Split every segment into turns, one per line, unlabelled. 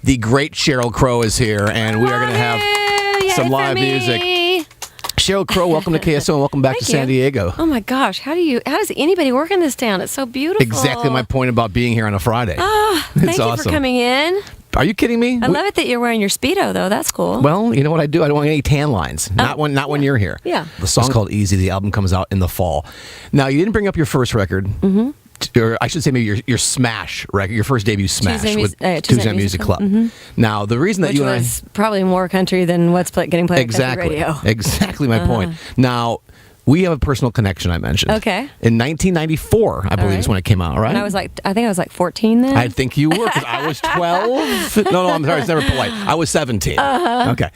The great Sheryl Crow is here, and we are going to have some live music. Sheryl Crow, welcome to KSO and welcome back to San Diego.
Oh my gosh, how does anybody work in this town? It's so beautiful.
Exactly my point about being here on a Friday.
Oh, thank you for coming in.
Are you kidding me?
I love it that you're wearing your Speedo, though. That's cool.
Well, you know what I do? I don't want any tan lines. Not when you're here.
Yeah.
The song's called Easy. The album comes out in the fall. Now, you didn't bring up your first record. Mm-hmm. Or I should say maybe your smash record, your first debut smash with Tuesday Music Club. Mm-hmm. Now, the reason that
Which was probably more country than what's getting played on country radio.
Exactly my point. Now, we have a personal connection, I mentioned.
Okay.
In 1994, I believe is when it came out, right?
And I think I was like 14 then.
I think you were, because I was 12. No, I'm sorry, it's never polite. I was 17. Okay.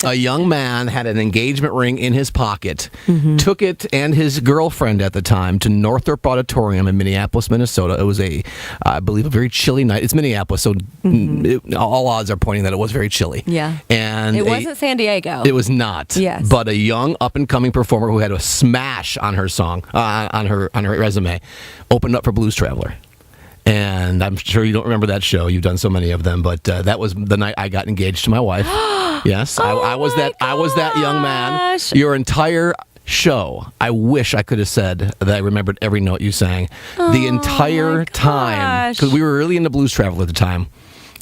A young man had an engagement ring in his pocket, took it and his girlfriend at the time to Northrop Auditorium in Minneapolis, Minnesota. It was I believe, a very chilly night. It's Minneapolis, so all odds are pointing that it was very chilly.
Yeah.
And
it wasn't San Diego.
It was not.
Yes.
But a young up-and-coming performer who had a smash on her song, on her resume, opened up for Blues Traveler. And I'm sure you don't remember that show. You've done so many of them, but that was the night I got engaged to my wife. Yes, I was that young man. Your entire show, I wish I could have said that I remembered every note you sang the entire time, because we were really into Blues Traveler at the time.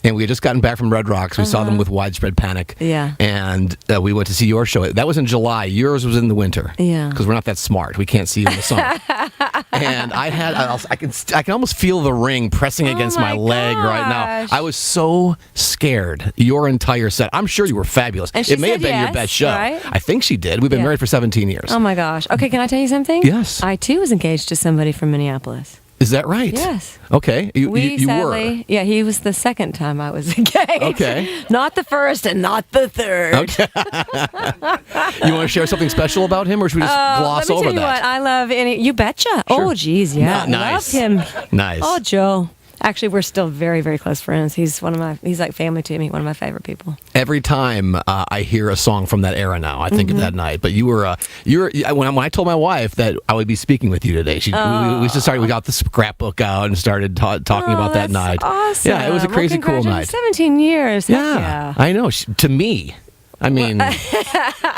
And we had just gotten back from Red Rocks. We saw them with Widespread Panic. Yeah. And we went to see your show. That was in July. Yours was in the winter. Yeah. Because we're not that smart. We can't see you in the summer. And I can almost feel the ring pressing against my leg right now. I was so scared. Your entire set. I'm sure you were fabulous.
And
it may have been your best show.
Right?
I think she did. We've been married for 17 years.
Oh my gosh. Okay, can I tell you something?
Yes.
I too was engaged to somebody from Minneapolis.
Is that right?
Yes.
Okay. You
sadly,
were.
Yeah, he was the second time I was engaged.
Okay.
Not the first and not the third.
Okay. You want to share something special about him, or should we just gloss over that?
Let me tell you what, I love you betcha.
Sure.
Oh, geez, yeah.
Nice.
I love him.
Nice.
Oh, Joe. Actually, we're still very, very close friends. He's like family to me, one of my favorite people. Every
time I hear a song from that era now, I think of that night. But you were when I told my wife that I would be speaking with you today, we got the scrapbook out and started talking about that night.
Awesome.
Yeah, it was a crazy cool night.
17 years.
Yeah, I know. To me. I mean,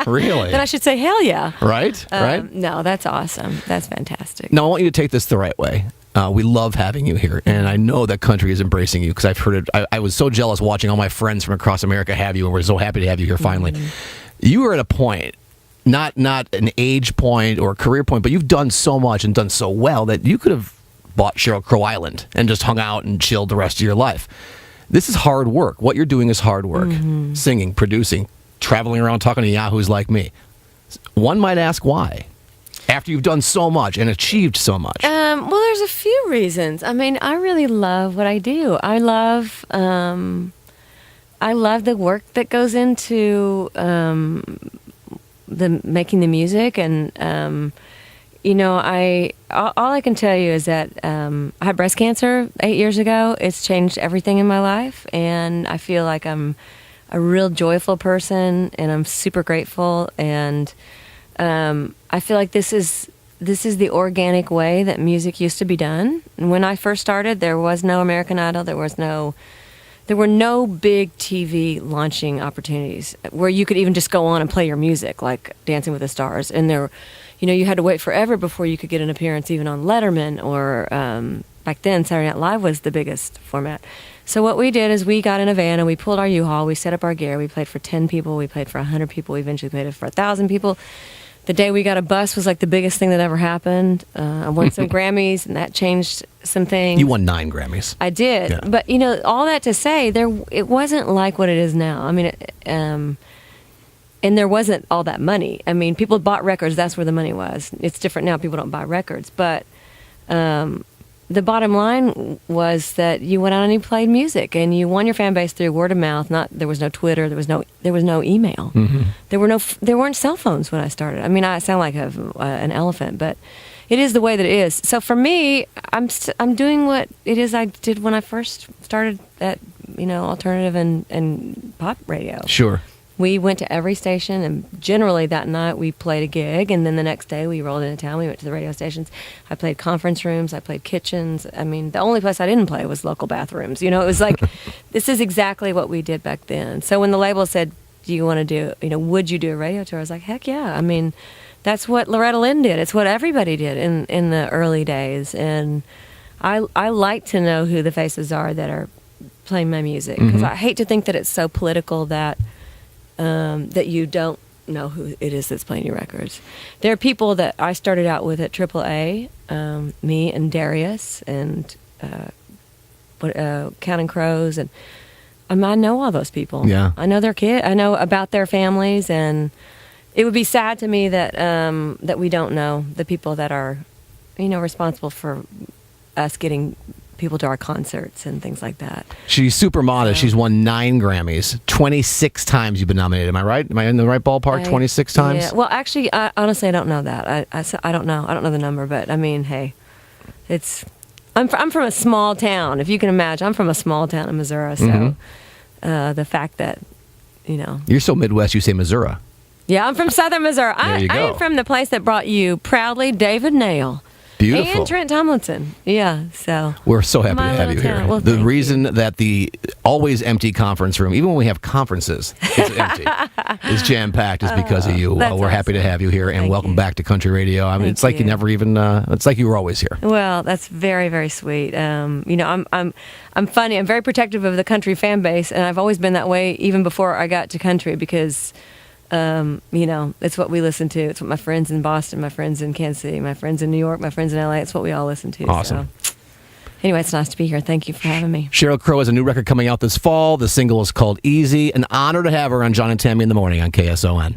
really?
Then I should say, hell yeah.
Right? Right?
No, that's awesome. That's fantastic.
No, I want you to take this the right way. We love having you here, and I know that country is embracing you because I've heard it. I was so jealous watching all my friends from across America have you, and we're so happy to have you here finally. You are at a point, not an age point or a career point, but you've done so much and done so well that you could have bought Sheryl Crow Island and just hung out and chilled the rest of your life. This is hard work. What you're doing is hard work. Singing, producing, traveling around talking to yahoos like me. One might ask why. After you've done so much and achieved so much?
Well, there's a few reasons. I mean, I really love what I do. I love the work that goes into making the music, and all I can tell you is that I had breast cancer 8 years ago. It's changed everything in my life, and I feel like I'm a real joyful person, and I'm super grateful, and I feel like this is the organic way that music used to be done. And when I first started, there was no American Idol. There were no big TV launching opportunities where you could even just go on and play your music, like Dancing with the Stars. And you had to wait forever before you could get an appearance even on Letterman, or back then Saturday Night Live was the biggest format. So what we did is we got in a van and we pulled our U-Haul. We set up our gear. We played for 10 people. We played for 100 people. We eventually played for 1,000 people. The day we got a bus was like the biggest thing that ever happened. I won some Grammys, and that changed some things.
You won 9 Grammys.
I did. Yeah. But, all that to say, it wasn't like what it is now. I mean, and there wasn't all that money. I mean, people bought records. That's where the money was. It's different now. People don't buy records. But the bottom line was that you went out and you played music, and you won your fan base through word of mouth. There was no Twitter, there was no email, there weren't cell phones when I started. I mean, I sound like an elephant, but it is the way that it is. So for me, I'm doing what it is I did when I first started at alternative and pop radio.
Sure.
we went to every station, and generally that night we played a gig, and then the next day we rolled into town. We went to the radio stations. I played conference rooms. I played kitchens. I mean, the only place I didn't play was local bathrooms. You know, it was like, this is exactly what we did back then. So when the label said, do you want to do, you know, would you do a radio tour? I was like, heck yeah. I mean, that's what Loretta Lynn did. It's what everybody did in the early days. And I like to know who the faces are that are playing my music, because I hate to think that it's so political that that you don't know who it is that's playing your records. There are people that I started out with at AAA, me and Darius and Counting Crows, and I know all those people.
Yeah,
I know their kid. I know about their families, and it would be sad to me that that we don't know the people that are, you know, responsible for us getting people to our concerts and things like that.
She's super modest. She's won 9 Grammys. 26 times you've been nominated. Am I right? Am I in the right ballpark? 26 times?
Yeah. Well, actually, honestly, I don't know that. I don't know. I don't know the number, but I mean, hey, it's. I'm from a small town. If you can imagine, I'm from a small town in Missouri. So the fact that, you know,
you're so Midwest, you say Missouri.
Yeah, I'm from Southern Missouri.
There you go.
I am from the place that brought you proudly David Nail.
Beautiful.
And Trent Tomlinson. Yeah, so.
We're so happy to have you here.
Well,
the reason that the always empty conference room, even when we have conferences, is empty, is jam-packed, is because of you. We're happy to have you here, and welcome back to Country Radio. I mean, it's like you never even, it's like you were always here.
Well, that's very, very sweet. You know, I'm funny. I'm very protective of the country fan base, and I've always been that way even before I got to country, because you know, it's what we listen to. It's what my friends in Boston, my friends in Kansas City, my friends in New York, my friends in LA, it's what we all listen to.
Awesome.
So. Anyway, it's nice to be here. Thank you for having me.
Sheryl Crow has a new record coming out this fall. The single is called Easy. An honor to have her on John and Tammy in the Morning on KSON.